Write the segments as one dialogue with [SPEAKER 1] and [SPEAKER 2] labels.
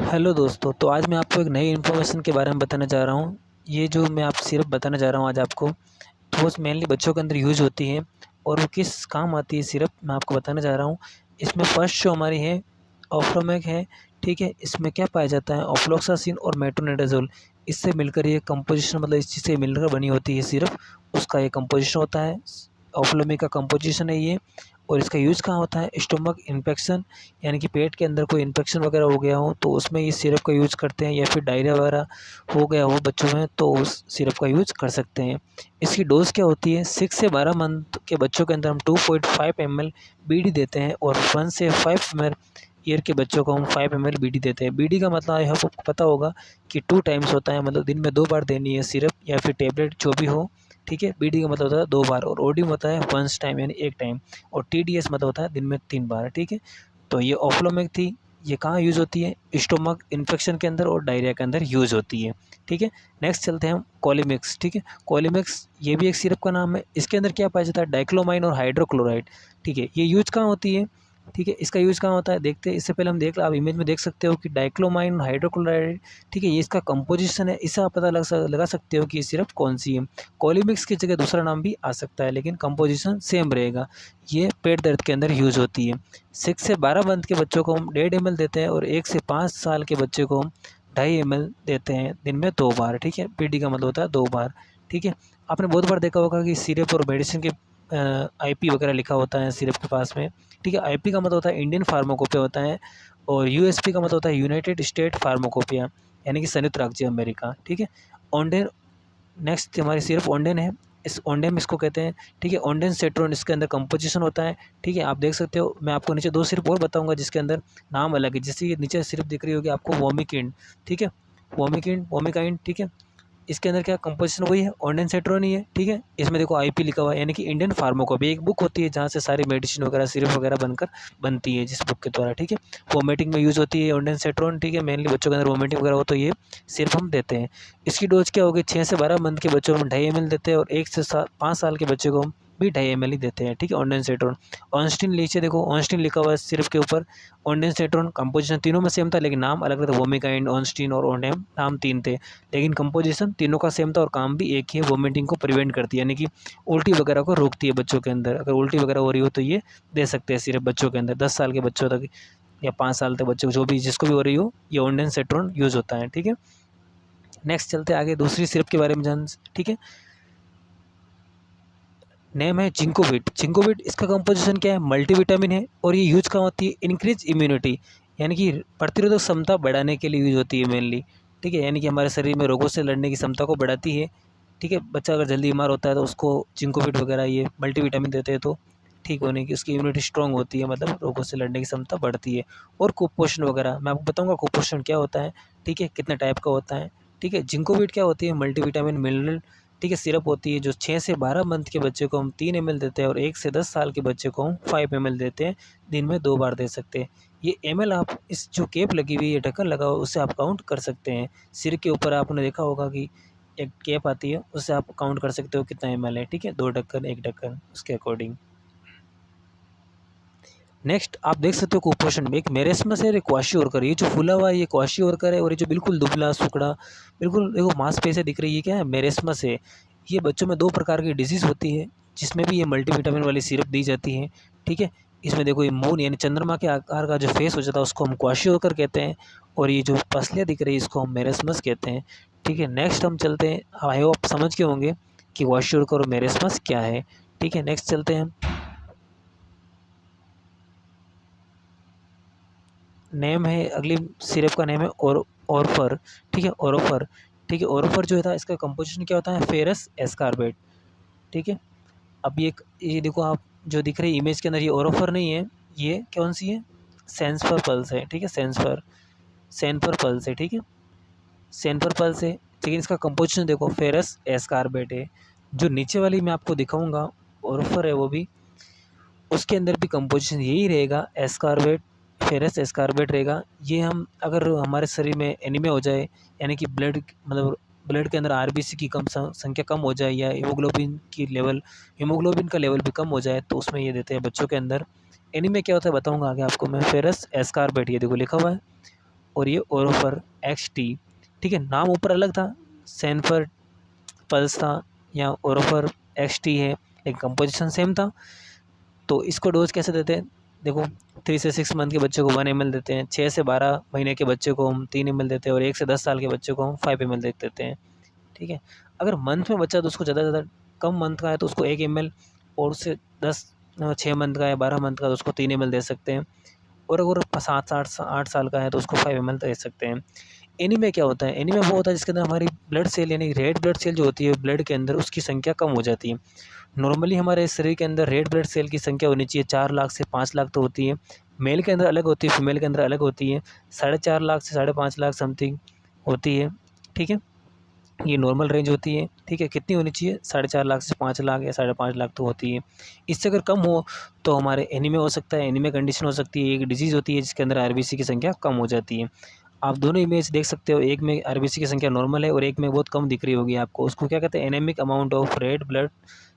[SPEAKER 1] Hello दोस्तों, तो आज मैं आपको एक नई इन्फॉर्मेशन के बारे में बताना चाह रहा हूँ। ये जो मैं आप सिरप बताना चाह रहा हूँ आज आपको, तो वो मेनली बच्चों के अंदर यूज़ होती है और वो किस काम आती है सिरप मैं आपको बताना चाह रहा हूँ। इसमें फर्स्ट जो हमारी है ऑफ्रोमेक है, ठीक है। इसमें क्या पाया जाता है, ऑफ्लोक्सासिन और मेट्रोनिडाज़ोल, इससे मिलकर ये कंपोजिशन मतलब इस चीज़ से मिलकर बनी होती है सिरप, उसका ये कंपोजिशन होता है। ऑफ्लोमेक का कंपोजिशन है ये। और इसका यूज़ कहाँ होता है, स्टमक इन्फेक्शन यानी कि पेट के अंदर कोई इन्फेक्शन वगैरह हो गया हो तो उसमें इस सिरप का यूज़ करते हैं, या फिर डायरिया वगैरह हो गया हो बच्चों में तो उस सिरप का यूज़ कर सकते हैं। इसकी डोज़ क्या होती है, 6 से 12 मंथ के बच्चों के अंदर हम 2.5 ml बीडी देते हैं और 1 से 5 ml ईयर के बच्चों को हम 5 ml बीडी देते हैं। बीडी का मतलब आपको पता होगा कि 2 टाइम्स होता है, मतलब दिन में 2 बार देनी है सिरप या फिर टेबलेट जो भी हो, ठीक है। बीडी का मतलब होता है 2 बार और ओडी होता है वंस टाइम यानी 1 टाइम, और टीडीएस मतलब होता है दिन में 3 बार, ठीक है। तो ये ऑफ्लोमेक थी, ये कहाँ यूज़ होती है, स्टोमक इन्फेक्शन के अंदर और डायरिया के अंदर यूज़ होती है, ठीक है। नेक्स्ट चलते हैं हम कोलिमिक्स, ठीक है। कोलिमिक्स ये भी एक सिरप का नाम है। इसके अंदर क्या पाया जाता है, डाइक्लोमाइन और हाइड्रोक्लोराइड, ठीक है। ये यूज कहाँ होती है, ठीक है। इसका यूज़ कहाँ होता है देखते हैं। इससे पहले हम आप इमेज में देख सकते हो कि डाइक्लोमाइन हाइड्रोक्लोराइड, ठीक है, ये इसका कंपोजिशन है। इससे आप पता लगा सकते हो कि ये सिरप कौन सी है। कोलिमिक्स की जगह दूसरा नाम भी आ सकता है लेकिन कंपोजिशन सेम रहेगा। ये पेट दर्द के अंदर यूज़ होती है। 6 से 12 मंथ के बच्चों को हम 1.5 ml देते हैं और 1 से 5 साल के बच्चे को हम 2.5 ml देते हैं दिन में 2 बार, ठीक है। पीडी का मतलब होता है 2 बार, ठीक है। आपने बहुत बार देखा होगा कि सिरप और मेडिसिन के आईपी वगैरह लिखा होता है सिरप के पास में, ठीक है। आईपी का मतलब होता है इंडियन फार्माकोपिया होता है और यूएसपी का मतलब होता है यूनाइटेड स्टेट फार्माकोपिया यानी कि संयुक्त राज्य अमेरिका, ठीक है। ओंडेन, नेक्स्ट हमारी सिर्फ ओंडेन है। इस ओंडेन इसको कहते हैं, ठीक है। ओंडेन सेट्रोन इसके अंदर कंपोजिशन होता है, ठीक है। आप देख सकते हो, मैं आपको नीचे 2 सिर्फ और बताऊंगा जिसके अंदर नाम अलग है। जैसे ये नीचे सिर्फ दिख रही होगी आपको वोमिकिंड, ठीक है, वोमिकिंड वोमिकाइंड, ठीक है। इसके अंदर क्या कंपोजिशन वही है, ओंडेन सेट्रोन ही है, ठीक है। इसमें देखो आईपी लिखा हुआ है यानी कि इंडियन फार्माकोपिया, एक बुक होती है जहाँ से सारी मेडिसिन वगैरह सिरप वगैरह बनकर बनती है जिस बुक के द्वारा, ठीक है। वोमिटिंग में यूज़ होती है ओंडेन सेट्रोन, ठीक है। मेनली बच्चों के अंदर वोमिटिंग वगैरह हो तो ये सिर्फ हम देते हैं। इसकी डोज क्या होगी, 6 से 12 मंथ के बच्चों को हम 2.5 ml देते हैं और 1 से 5 साल के बच्चे को हम भी 2.5 ml ही देते हैं, ठीक है। ओंडेन सेट्रोन, ऑनस्टीन नीचे देखो ऑनस्टीन लिखा हुआ है सिर्फ के ऊपर। ओंडेन सेट्रोन कंपोजिशन तीनों में सेम था लेकिन नाम अलग था, वोमिकाइंड, ऑनस्टीन और ओंडेम नाम 3 थे लेकिन कंपोजिशन तीनों का सेम था और काम भी एक ही है, वोमिटिंग को प्रिवेंट करती है यानी कि उल्टी वगैरह को रोकती है बच्चों के अंदर। अगर उल्टी वगैरह हो रही हो तो ये दे सकते हैं सिर्फ बच्चों के अंदर, 10 साल के बच्चों तक या 5 साल तक बच्चों को जो भी जिसको भी हो रही हो ये ओंडेन सेट्रोन यूज़ होता है, ठीक है। नेक्स्ट चलते आगे दूसरी सिरप के बारे में जान, ठीक है। नेम है जिंकोविट। जिंकोविट इसका कंपोजिशन क्या है, मल्टीविटामिन है और ये यूज कहाँ होती है, इंक्रीज इम्यूनिटी यानी कि प्रतिरोधक क्षमता बढ़ाने के लिए यूज होती है मेनली, ठीक है। यानी कि हमारे शरीर में रोगों से लड़ने की क्षमता को बढ़ाती है, ठीक है। बच्चा अगर जल्दी बीमार होता है तो उसको जिंकोविट वगैरह ये मल्टीविटामिन देते हैं तो ठीक होने की उसकी इम्यूनिटी स्ट्रांग होती है, मतलब रोगों से लड़ने की क्षमता बढ़ती है। और कुपोषण वगैरह मैं आपको बताऊंगा कुपोषण क्या होता है, ठीक है, कितने टाइप का होता है, ठीक है। जिंकोविट क्या होती है, मल्टीविटामिन मिनरल, ठीक है, सिरप होती है जो 6 से 12 मंथ के बच्चे को हम 3 ml देते हैं और 1 से 10 साल के बच्चे को हम 5 ml देते हैं, दिन में 2 बार दे सकते हैं। ये ml आप इस जो कैप लगी हुई है, ढक्कन लगा हुआ, उससे आप काउंट कर सकते हैं। सिर के ऊपर आपने देखा होगा कि एक कैप आती है, उससे आप काउंट कर सकते हो कितना ml है, ठीक है। 2 ढक्कन 1 ढक्कन उसके अकॉर्डिंग। नेक्स्ट आप देख सकते हो कुपोषण में एक मेरेस्मस है और एक क्वाशियोरकर। ये जो फूला हुआ है ये क्वाशियोरकर है और ये जो बिल्कुल दुबला सुखड़ा बिल्कुल देखो मांसपेशियाँ दिख रही है क्या है, मेरेस्मस है। ये बच्चों में 2 प्रकार की डिजीज़ होती है जिसमें भी ये मल्टीविटामिन वाली सिरप दी जाती है, ठीक है। इसमें देखो ये मून यानी चंद्रमा के आकार का जो फेस हो जाता है उसको हम क्वाशियोरकर कहते हैं और ये जो पसलियाँ दिख रही है इसको हम मेरेस्मस कहते हैं, ठीक है। नेक्स्ट हम चलते हैं, आई होप आप समझ के होंगे कि क्वाशियोरकर और मेरेस्मस क्या है, ठीक है। नेक्स्ट चलते हैं हम, नेम है अगली सिरप का नेम है ओरफर, ठीक है, ओरोफर, ठीक है। ओरोफर जो था इसका कंपोजिशन क्या होता है, फेरस एस्कार्बेट, ठीक है। अब ये देखो आप जो दिख रही इमेज के अंदर ये ओरोफर नहीं है, ये कौन सी है, सेंसफर पल्स है, ठीक है। सेंफर पल्स है, ठीक है, सेंफर पल्स है, लेकिन इसका कंपोजिशन देखो फेरस एस्कार्बेट है। जो नीचे वाली मैं आपको दिखाऊंगा ओरोफर है वो भी, उसके अंदर भी कंपोजिशन यही रहेगा, एस्कार्बेट, फेरस एस्कार्बेट रहेगा। ये हम अगर हमारे शरीर में एनीमिया हो जाए यानी कि ब्लड के अंदर आरबीसी की संख्या कम हो जाए या हीमोग्लोबिन का लेवल भी कम हो जाए तो उसमें ये देते हैं बच्चों के अंदर। एनीमिया क्या होता है बताऊंगा आगे आपको मैं। फेरस एस्कार्बेट ये देखो लिखा हुआ है और ये ओरोफर XT, ठीक है। नाम ऊपर अलग था, सैनफर पल्स था या ओरोफर XT है, लेकिन कंपोजिशन सेम था। तो इसको डोज कैसे देते हैं, देखो 3 से 6 मंथ के बच्चे को 1 ml देते हैं, 6 से 12 महीने के बच्चे को हम 3 ml देते हैं, और 1 से 10 साल के बच्चे को हम 5 ml देते हैं, ठीक है। अगर मंथ में बच्चा तो उसको ज़्यादा से ज़्यादा, कम मंथ का है तो उसको 1 ml, और उससे 6 मंथ का है 12 मंथ का तो उसको 3 ml दे सकते हैं, और अगर 7-8 साल का है तो उसको 5 ml दे सकते हैं। एनीमिया क्या होता है, एनीमिया वो होता है जिसके अंदर हमारी ब्लड सेल यानी रेड ब्लड सेल जो होती है ब्लड के अंदर, उसकी संख्या कम हो जाती है। नॉर्मली हमारे शरीर के अंदर रेड ब्लड सेल की संख्या होनी चाहिए 4 लाख से 5 लाख तो होती है, मेल के अंदर अलग होती है, फीमेल के अंदर अलग होती है, 4.5 लाख से 5.5 लाख समथिंग होती है, ठीक है। ये नॉर्मल रेंज होती है, ठीक है। कितनी होनी चाहिए, 4.5 लाख से 5 लाख या 5.5 लाख तो होती है। इससे अगर कम हो तो हमारे एनीमिया हो सकता है, एनीमिया कंडीशन हो सकती है, एक डिजीज़ होती है जिसके अंदर आरबीसी की संख्या कम हो जाती है। आप दोनों इमेज देख सकते हो, एक में आरबीसी की संख्या नॉर्मल है और एक में बहुत कम दिख रही होगी आपको, उसको क्या कहते हैं, anemic amount of red blood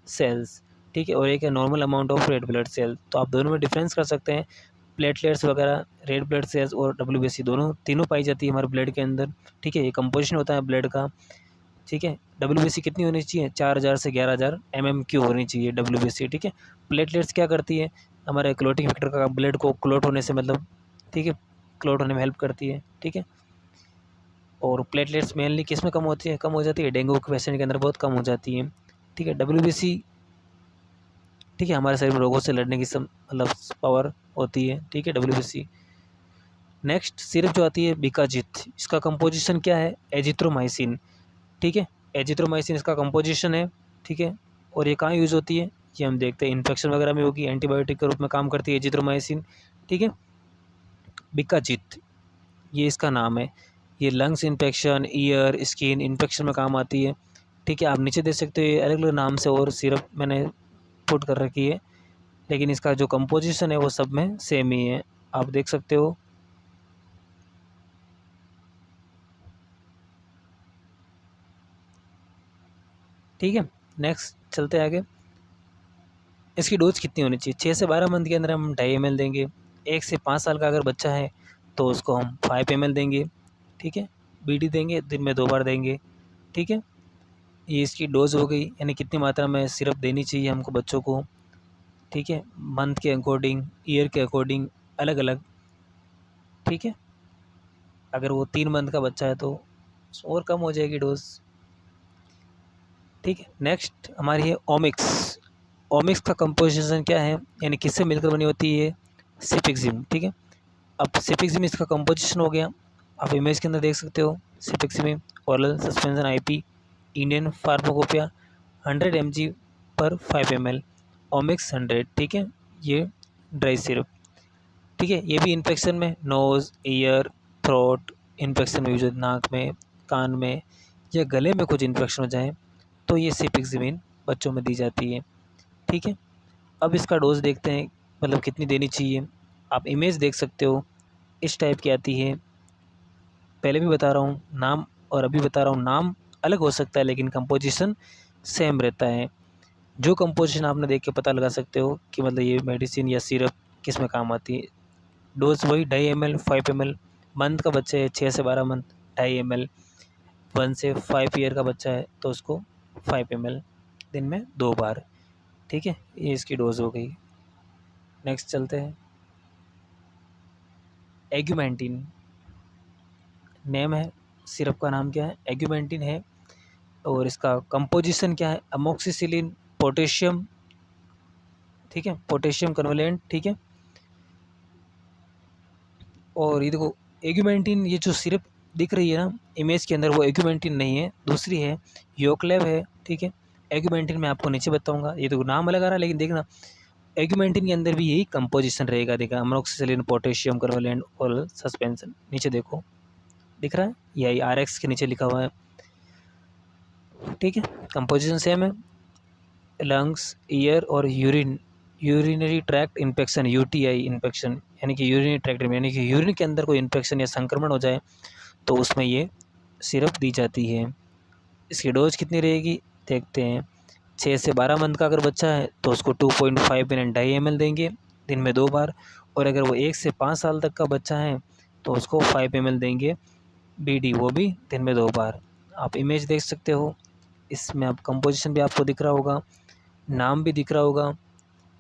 [SPEAKER 1] cells, ठीक है, और एक है normal amount of red blood cell. तो आप दोनों में डिफरेंस कर सकते हैं, प्लेटलेट्स वगैरह, रेड ब्लड सेल्स और डब्ल्यूबीसी दोनों तीनों पाई जाती है हमारे ब्लड के अंदर, ठीक है। ये कंपोजिशन होता है ब्लड का, ठीक है। डब्ल्यूबीसी कितनी होनी चाहिए, 4000 से 11000 mmQ होनी चाहिए डब्ल्यूबीसी, ठीक है। प्लेटलेट्स क्या करती है, हमारे क्लोटिंग फैक्टर का ब्लड को क्लोट होने से मतलब, ठीक है, क्लोट होने में हेल्प करती है, ठीक है। और प्लेटलेट्स मेनली किस में कम होती है, कम हो जाती है डेंगू के पेशेंट के अंदर बहुत कम हो जाती है, ठीक है। डब्ल्यूबीसी, ठीक है, हमारे शरीर में रोगों से लड़ने की मतलब पावर होती है, ठीक है, डब्ल्यूबीसी। नेक्स्ट सिरप जो आती है बिकाजित, इसका कंपोजिशन क्या है, एजिथ्रोमाइसिन, ठीक है, एजिथ्रोमाइसिन इसका कंपोजिशन है, ठीक है। और ये कहाँ यूज़ होती है, ये हम देखते हैं इन्फेक्शन वगैरह में होगी, एंटीबायोटिक के रूप में काम करती है एजिथ्रोमाइसिन, ठीक है। बिकाजित ये इसका नाम है, ये lungs infection, year, skin infection में काम आती है, ठीक है। आप नीचे देख सकते हो ये अलग अलग नाम से और सिरप मैंने पुट कर रखी है, लेकिन इसका जो कंपोजिशन है वो सब में सेम ही है, आप देख सकते हो। ठीक है, नेक्स्ट चलते हैं आगे। इसकी डोज कितनी होनी चाहिए, 6 से 12 मंथ के अंदर हम 2.5 ml देंगे, 1 से 5 साल का अगर बच्चा है तो उसको हम 5 ml देंगे, ठीक है। बीडी देंगे, दिन में 2 बार देंगे, ठीक है। ये इसकी डोज हो गई, यानी कितनी मात्रा में सिरप देनी चाहिए हमको बच्चों को, ठीक है, मंथ के अकॉर्डिंग, ईयर के अकॉर्डिंग अलग अलग, ठीक है। अगर वो 3 मंथ का बच्चा है तो और कम हो जाएगी डोज, ठीक है। नेक्स्ट हमारी है ओमिक्स। ओमिक्स का कंपोजिशन क्या है, यानी किससे मिलकर बनी होती है, सिपिक्सिम, ठीक है। अब सिपिक्सिम इसका कंपोजिशन हो गया, आप इमेज के अंदर देख सकते हो, cefixime oral suspension IP, Indian pharmacopoeia 100 mg पर 5 ml, ओमिक्स 100, ठीक है। ये ड्राई सिरप, ठीक है। ये भी इन्फेक्शन में, नोज़, ईयर, थ्रोट इन्फेक्शन में यूज होती है, नाक में, कान में या गले में कुछ इन्फेक्शन हो जाए तो ये सिपिक्सिमिन बच्चों में दी जाती है, ठीक है। अब इसका डोज देखते हैं, मतलब कितनी देनी चाहिए। आप इमेज देख सकते हो, इस टाइप की आती है, पहले भी बता रहा हूँ नाम और अभी बता रहा हूँ, नाम अलग हो सकता है लेकिन कंपोजिशन सेम रहता है। जो कंपोजिशन आपने देख के पता लगा सकते हो कि मतलब ये मेडिसिन या सिरप किस में काम आती है। डोज वही 2.5 ml, 5 ml, मंथ का बच्चा है 6 से 12 मंथ 2.5 ml, 1 से 5 ईयर का बच्चा है तो उसको 5 ml, दिन में 2 बार, ठीक है। ये इसकी डोज हो गई। नेक्स्ट चलते हैं, एग्यूमेंटिन नेम है, सिरप का नाम क्या है, एग्यूमेंटिन है, और इसका कंपोजिशन क्या है, अमोक्सिसिलिन, पोटेशियम, ठीक है, पोटेशियम कन्वलेंट, ठीक है। और ये देखो एग्यूमेंटिन, ये जो सिरप दिख रही है ना इमेज के अंदर, वो एग्यूमेंटिन नहीं है, दूसरी है, योक्लेव है, ठीक है। एग्यूमेंटिन मैं आपको नीचे बताऊंगा, ये तो नाम अलग आ रहा है लेकिन देखना एग्यूमेंटिन के अंदर भी यही कंपोजिशन रहेगा, देखा, अमोक्सिसिलिन, पोटेशियम कन्वलेंट और सस्पेंशन, नीचे देखो दिख रहा है, यही RX के नीचे लिखा हुआ है, ठीक है। कंपोजिशन सेम है, लंग्स, ईयर और urinary tract infection, UTI infection, यानी कि यूरिनरी ट्रैक्ट यानी कि यूरिन के अंदर कोई इन्फेक्शन या संक्रमण हो जाए तो उसमें ये सिरप दी जाती है। इसकी डोज कितनी रहेगी देखते हैं, 6 से 12 मंथ का अगर बच्चा है तो उसको 2.5 ml 2.5 ml देंगे, दिन में 2 बार, और अगर वो 1 से 5 साल तक का बच्चा है तो उसको 5 ml देंगे BD, वो भी दिन में 2 बार। आप इमेज देख सकते हो, इसमें आप कंपोजिशन भी आपको दिख रहा होगा, नाम भी दिख रहा होगा।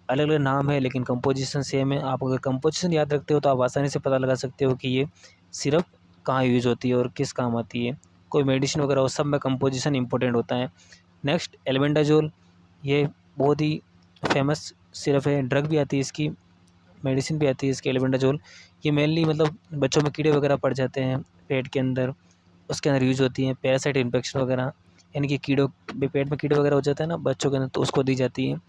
[SPEAKER 1] अलग अलग नाम है लेकिन कंपोजिशन सेम है। आप अगर कंपोजिशन याद रखते हो तो आप आसानी से पता लगा सकते हो कि ये सिरप कहाँ यूज़ होती है और किस काम आती है। कोई मेडिसिन वगैरह हो, सब में कंपोजिशन इंपॉर्टेंट होता है। नेक्स्ट एल्बेंडाजोल, ये बहुत ही फेमस सिरप है, ड्रग भी आती है इसकी, मेडिसिन भी आती है इसकी एल्बेंडाजोल। ये मेनली मतलब बच्चों में कीड़े वगैरह पड़ जाते हैं पेट के अंदर, उसके अंदर यूज़ होती है। पैरासाइट इन्फेक्शन वगैरह, यानी कि कीड़ों, पेट में कीड़े वगैरह हो जाते हैं ना बच्चों के अंदर, तो उसको दी जाती है।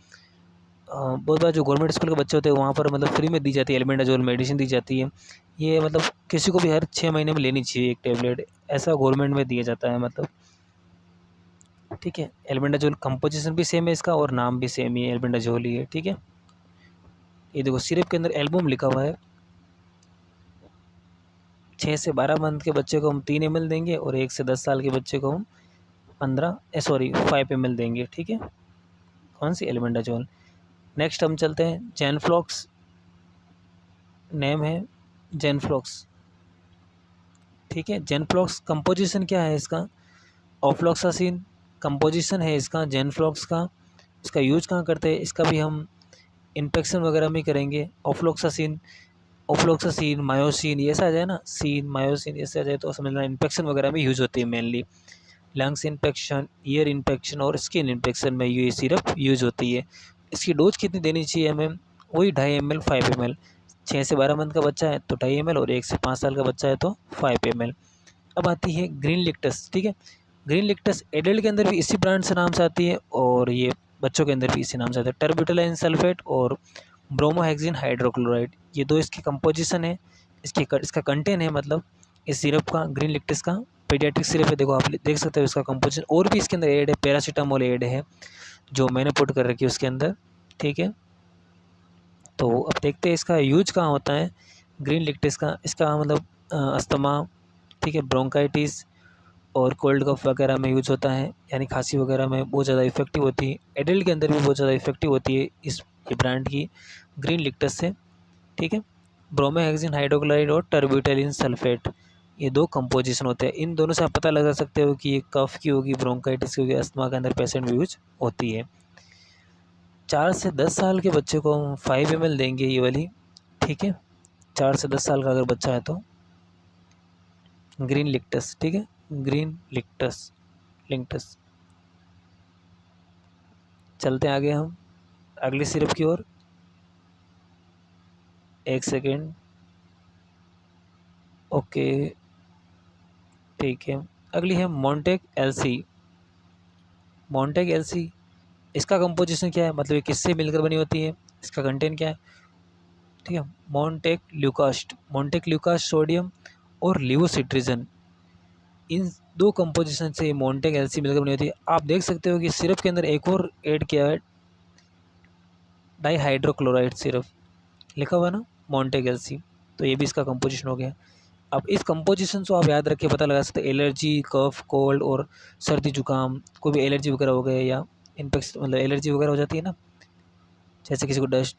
[SPEAKER 1] बहुत बार जो गवर्नमेंट स्कूल के बच्चे होते हैं वहाँ पर मतलब फ्री में दी जाती है एल्बेंडाजोल मेडिसिन दी जाती है। ये मतलब किसी को भी हर 6 महीने में लेनी चाहिए एक टैबलेट, ऐसा गवर्नमेंट में दिया जाता है मतलब, ठीक है। एल्बेंडाजोल कंपोजिशन भी सेम है इसका और नाम भी सेम ही है, एल्बेंडाजोल ही है, ठीक है। ये देखो सिरप के अंदर एल्बम लिखा हुआ है। 6 से 12 मंथ के बच्चे को हम 3 ml देंगे और 1 से 10 साल के बच्चे को हम 5 ml देंगे, ठीक है। कौन सी, एल्बेंडाजोल। नेक्स्ट हम चलते हैं जेनफ्लॉक्स, नेम है जेनफ्लॉक्स, ठीक है। जेनफ्लॉक्स कंपोजिशन क्या है इसका, ऑफ्लॉक्सासिन कंपोजिशन है इसका जेनफ्लॉक्स का। इसका यूज कहाँ करते हैं, इसका भी हम इन्फेक्शन वगैरह में करेंगे। ऑफ्लॉक्सासिन मायोसिन, ये ऐसा आ जाए ना, सीन मायोसिन ऐसे आ जाए तो समझना इन्फेक्शन वगैरह में यूज़ होती है mainly. Lungs infection, ear infection और स्किन इन्फेक्शन में ये सिरप यूज़ होती है। इसकी डोज कितनी देनी चाहिए हमें, वही 2.5 ml 5 ml। 6 से 12 मंथ का बच्चा है तो 2.5 ml और 1 से 5 साल का बच्चा है तो 5 ml। अब आती है ग्रीन लिक्टस, ठीक है। ग्रीन लिक्टस एडल्ट के अंदर भी इसी ब्रांड से नाम से आती है और ये बच्चों के अंदर भी इसी नाम से आता है। टर्बिटोलाइन सल्फेट और ब्रोमोहेक्सिन हाइड्रोक्लोराइड, ये दो इसकी कंपोजिशन है, इसका कंटेन है मतलब इस सिरप का, ग्रीन लिक्टस का। पीडियाट्रिक सिरप है, देखो आप देख सकते हो इसका कंपोजिशन। और भी इसके अंदर ऐड है, पैरासीटामोल ऐड है जो मैंने पुट कर रखी है उसके अंदर, ठीक है। तो अब देखते हैं इसका यूज कहाँ होता है ग्रीन लिक्टस का। इसका मतलब अस्थमा, ठीक है, ब्रोंकाइटिस और कोल्ड कफ वगैरह में यूज होता है, यानी खांसी वगैरह में बहुत ज़्यादा इफेक्टिव होती है। एडल्ट के अंदर भी बहुत ज़्यादा इफेक्टिव होती है इस ब्रांड की ग्रीन लिक्टस से, ठीक है। ब्रोमोहेक्सिन हाइड्रोक्लोराइड और टर्बिटोलाइन सल्फेट, ये दो कंपोजिशन होते हैं। इन दोनों से आप पता लगा सकते हो कि ये कफ की होगी, ब्रोंकाइटिस की होगी, अस्थमा के अंदर पेशेंट में यूज होती है। 4 से 10 साल के बच्चे को हम 5 ml देंगे ये वाली, ठीक है। 4 से 10 साल का अगर बच्चा है तो ग्रीन लिक्टस, ठीक है, ग्रीन लिक्टस। चलते हैं आगे हम अगली सिरप की ओर, एक सेकेंड, ओके, ठीक है। अगली है मॉन्टेक एलसी। इसका कंपोजिशन क्या है, मतलब ये किससे मिलकर बनी होती है, इसका कंटेंट क्या है, ठीक है। मॉन्टेक ल्यूकास्ट सोडियम और लिवोसिट्रिजन, इन दो कंपोजिशन से मॉन्टेक एलसी मिलकर बनी होती है। आप देख सकते हो कि सिरप के अंदर एक और ऐड किया है, डाईहाइड्रोक्लोराइड सिरप लिखा हुआ ना, मॉन्टेक एलसी, तो ये भी इसका कंपोजिशन हो गया। अब इस कंपोजिशन को आप याद रख के पता लगा सकते हैं, एलर्जी, कफ, कोल्ड और सर्दी जुकाम, कोई भी एलर्जी वगैरह हो गए या इन्फेक्शन, मतलब एलर्जी वगैरह हो जाती है ना, जैसे किसी को डस्ट,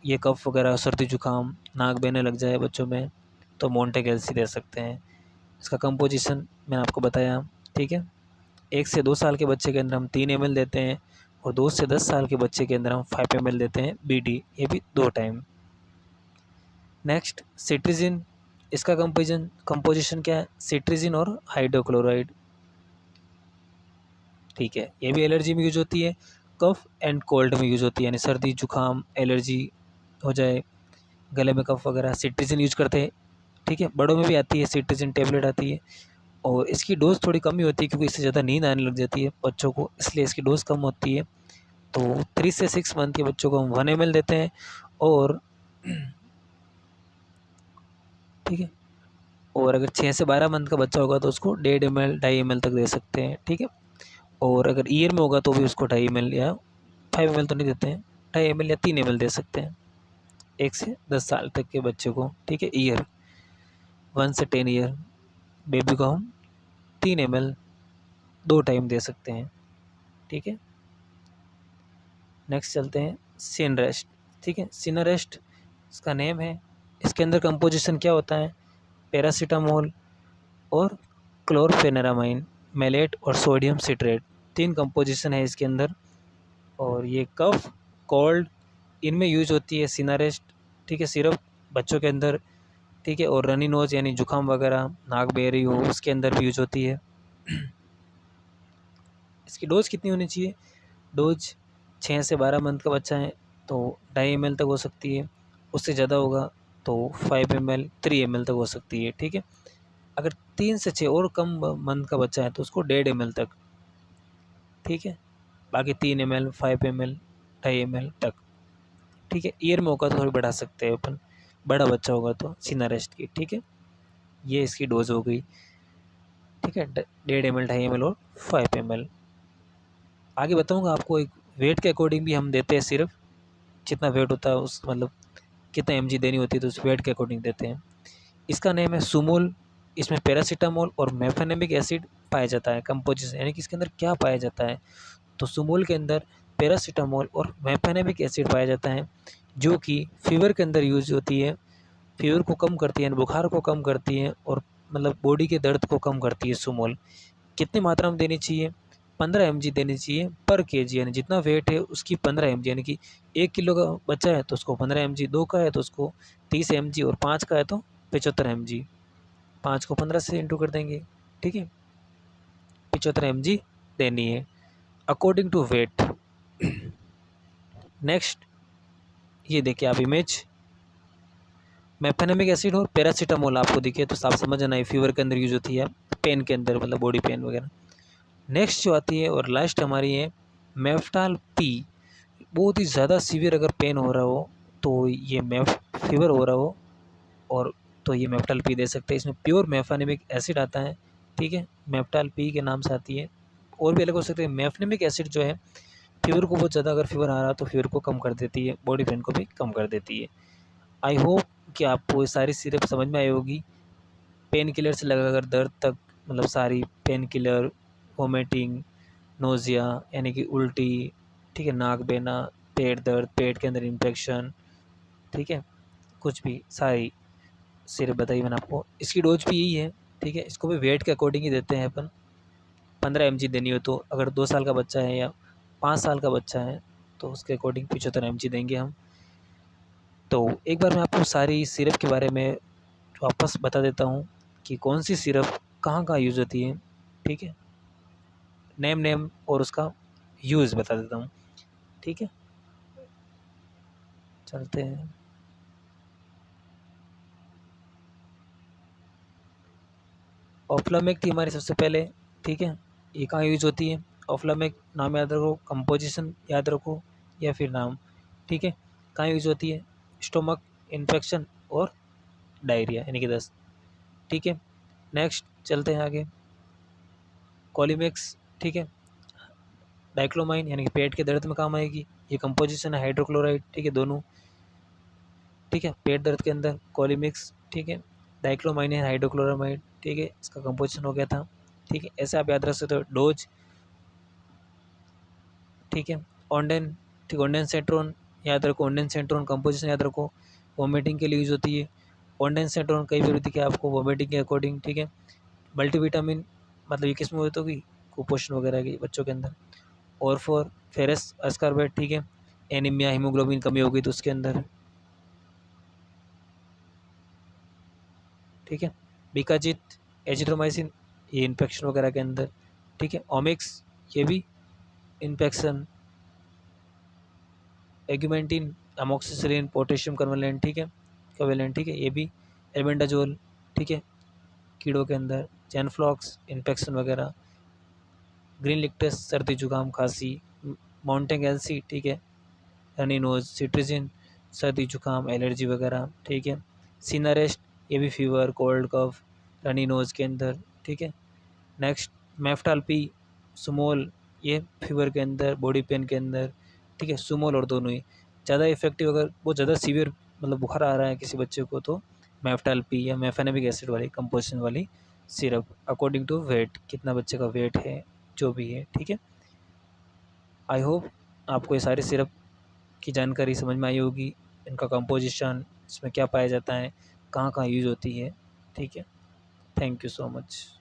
[SPEAKER 1] ये कफ वगैरह, सर्दी जुकाम, नाक बहने लग जाए बच्चों में, तो मॉन्टेक एलसी दे सकते हैं। इसका कंपोजिशन मैंने आपको बताया, ठीक है। 1 से 2 साल के बच्चे के अंदर हम 3 ml देते हैं और 2 से 10 साल के बच्चे के अंदर हम 5 ml देते हैं BD, ये भी 2 टाइम। नेक्स्ट सिट्रिजिन, इसका कंपोजिशन क्या है, सिट्रिजिन और हाइड्रोक्लोराइड, ठीक है। ये भी एलर्जी में यूज होती है, कफ एंड कोल्ड में यूज होती है, यानी सर्दी जुकाम एलर्जी हो जाए, गले में कफ वगैरह, सिट्रिजिन यूज करते हैं, ठीक है। बड़ों में भी आती है सिट्रिजिन टेबलेट आती है और इसकी डोज़ थोड़ी कम ही होती है क्योंकि इससे ज़्यादा नींद आने लग जाती है बच्चों को, इसलिए इसकी डोज़ कम होती है। तो 3 से 6 मंथ के बच्चों को हम 1 ml देते हैं और ठीक है, और अगर 6 से 12 मंथ का बच्चा होगा तो उसको 1.5 ml 2.5 ml तक दे सकते हैं, ठीक है। और अगर ईयर में होगा तो भी उसको 2.5 ml या 5 ml तो नहीं देते हैं, 2.5 ml या 3 ml दे सकते हैं 1 से 10 साल तक के बच्चे को, ठीक है। ईयर 1 से 10 ईयर बेबी को हम 3 ml 2 टाइम दे सकते हैं, ठीक है। नेक्स्ट चलते हैं सिनरेस्ट, ठीक है। सिनरेस्ट इसका नेम है, इसके अंदर कंपोजिशन क्या होता है, पैरासीटामोल और क्लोरफेनेरामाइन, मैलेट और सोडियम सिट्रेट, 3 कंपोजिशन है इसके अंदर। और ये कफ, कोल्ड, इनमें यूज होती है सिनारेस्ट, ठीक है, सिरप बच्चों के अंदर, ठीक है। और रनी नोज यानी जुकाम वगैरह, नाक बह रही हो, उसके अंदर भी यूज होती है। इसकी डोज कितनी होनी चाहिए? डोज 6 से 12 मंथ का बच्चा है तो 2.5 ml तक हो सकती है, उससे ज़्यादा होगा तो 5 ml 3 ml तक हो सकती है, ठीक है। अगर 3 से 6 और कम मंथ का बच्चा है तो उसको 1.5 ml तक, ठीक है। बाकी 3 ml 5 ml 2.5 ml तक, ठीक है। ईयर में होगा तो थोड़ी बढ़ा सकते हैं अपन, बड़ा बच्चा होगा तो सिनारेस्ट की, ठीक है। ये इसकी डोज हो गई, ठीक है, 1.5 ml 2.5 ml और 5 ml। आगे बताऊंगा आपको, एक वेट के अकॉर्डिंग भी हम देते हैं सिर्फ, जितना वेट होता है उस मतलब कितना mg देनी होती है तो उस वेट के अकॉर्डिंग देते हैं। इसका नेम है सुमोल। इसमें पैरासीटामोल और मेफेनेमिक एसिड पाया जाता है कंपोजिशन, यानी कि इसके अंदर क्या पाया जाता है, तो सुमोल के अंदर पैरासीटामोल और मेफेनेमिक एसिड पाया जाता है, जो कि फीवर के अंदर यूज होती है, फीवर को कम करती है, बुखार को कम करती है और मतलब बॉडी के दर्द को कम करती है सुमोल। कितनी मात्रा में देनी चाहिए? 15 mg देनी चाहिए पर केजी, यानी जितना वेट है उसकी 15 mg, यानी कि 1 किलो का बच्चा है तो उसको 15 mg, 2 का है तो उसको 30 mg और 5 का है तो 75 mg। 5 को 15 से इंटू कर देंगे, ठीक है, 75 mg देनी है अकॉर्डिंग टू वेट। नेक्स्ट ये देखिए आप इमेज, मेफेनेमिक एसिड और पैरासीटामोल आपको दिखे तो साफ समझ आना है फीवर के अंदर यूज होती है, पेन के अंदर मतलब बॉडी पेन वगैरह। नेक्स्ट जो आती है और लास्ट हमारी है मेफ्टाल पी। बहुत ही ज़्यादा सीवियर अगर पेन हो रहा हो तो ये फीवर हो रहा हो और तो ये मेफ्टाल पी दे सकते हैं। इसमें प्योर मेफेनेमिक एसिड आता है, ठीक है, मेफ्टाल पी के नाम से आती है। और भी अलग हो सकते हैं। मेफेनेमिक एसिड जो है फीवर को बहुत ज़्यादा अगर फीवर आ रहा तो फीवर को कम कर देती है, बॉडी पेन को भी कम कर देती है। आई होप कि आपको ये सारी सिरप समझ में आई होगी, पेन किलर से लगाकर दर्द तक, मतलब सारी पेन किलर, वोमिटिंग, नोज़िया यानी कि उल्टी, ठीक है, नाक बहना, पेट दर्द, पेट के अंदर इन्फेक्शन, ठीक है, कुछ भी सारी सिरप बताई मैंने आपको। इसकी डोज भी यही है, ठीक है। इसको भी वेट के अकॉर्डिंग ही देते हैं अपन। 15 mg देनी हो तो अगर 2 साल का बच्चा है या 5 साल का बच्चा है तो उसके अकॉर्डिंग 75 mg देंगे हम। तो एक बार मैं आपको सारी सिरप के बारे में वापस बता देता हूँ कि कौन सी सिरप कहाँ कहाँ यूज़ होती है, ठीक है, नेम और उसका यूज़ बता देता हूँ, ठीक है। चलते हैं। ऑफ्लामेक थी हमारी सबसे पहले, ठीक है। ये कहाँ यूज होती है? ऑफ्लामेक नाम याद रखो, कंपोजिशन याद रखो या फिर नाम, ठीक है। कहाँ यूज होती है? स्टोमक इन्फेक्शन और डायरिया यानी कि दस्त, ठीक है। नेक्स्ट चलते हैं आगे। कॉलीमेक्स, ठीक है, डाइक्लोमाइन यानी कि पेट के दर्द में काम आएगी। ये कंपोजिशन है हाइड्रोक्लोराइड, ठीक है, दोनों, ठीक है, पेट दर्द के अंदर कॉलीमिक्स, ठीक है, डाइक्लोमाइन है हाइड्रोक्लोरामाइड, ठीक है, इसका कंपोजिशन हो गया था, ठीक है। ऐसे आप याद रख सकते हो। डोज, ठीक है, ओंडेन, ठीक, ओंडेन सेंट्रोन याद रखो, ओंडेन सेंट्रोन कंपोजिशन याद रखो, वोमिटिंग के लिए यूज होती है। ओंडेन सेंट्रोन कई बार दिखे आपको वोमिटिंग के अकॉर्डिंग, ठीक है। मल्टीविटामिन मतलब ये किस में होती होगी? कुपोषण वगैरह की बच्चों के अंदर। और फॉर फेरस अस्कॉर्बिट, ठीक है, एनीमिया हीमोग्लोबिन कमी होगी तो उसके अंदर, ठीक है। बिकाजित, एजिथ्रोमाइसिन, ये इन्फेक्शन वगैरह के अंदर, ठीक है। ओमिक्स, ये भी इन्फेक्शन। एग्यूमेंटिन, अमोक्सिसिलिन, पोटेशियम कन्वलेंट, ठीक है, कवेलेंट, ठीक है, ये भी। एल्बेंडाजोल, ठीक है, कीड़ों के अंदर। चैनफ्लॉक्स, इन्फेक्शन वगैरह। ग्रीन लिक्टस, सर्दी जुकाम खांसी। माउंटेन एलसी, ठीक है, रनी नोज। सिट्रिजिन, सर्दी जुकाम एलर्जी वगैरह, ठीक है। सीनारेस्ट, ये भी फीवर, कोल्ड, कफ, रनी नोज के अंदर, ठीक है। नेक्स्ट मेफ्टाल पी, सुमोल, ये फीवर के अंदर, बॉडी पेन के अंदर, ठीक है, सुमोल और दोनों ही। ज़्यादा इफेक्टिव अगर बहुत ज़्यादा सीवियर मतलब बुखार आ रहा है किसी बच्चे को तो मेफ्टाल पी या मेफेनेमिक एसिड वाली कंपोजिशन वाली सिरप, अकॉर्डिंग टू वेट, कितना बच्चे का वेट है जो भी है, ठीक है। आई होप आपको ये सारी सिरप की जानकारी समझ में आई होगी, इनका कंपोजिशन, इसमें क्या पाया जाता है, कहाँ कहाँ यूज़ होती है। ठीक है। Thank you so much.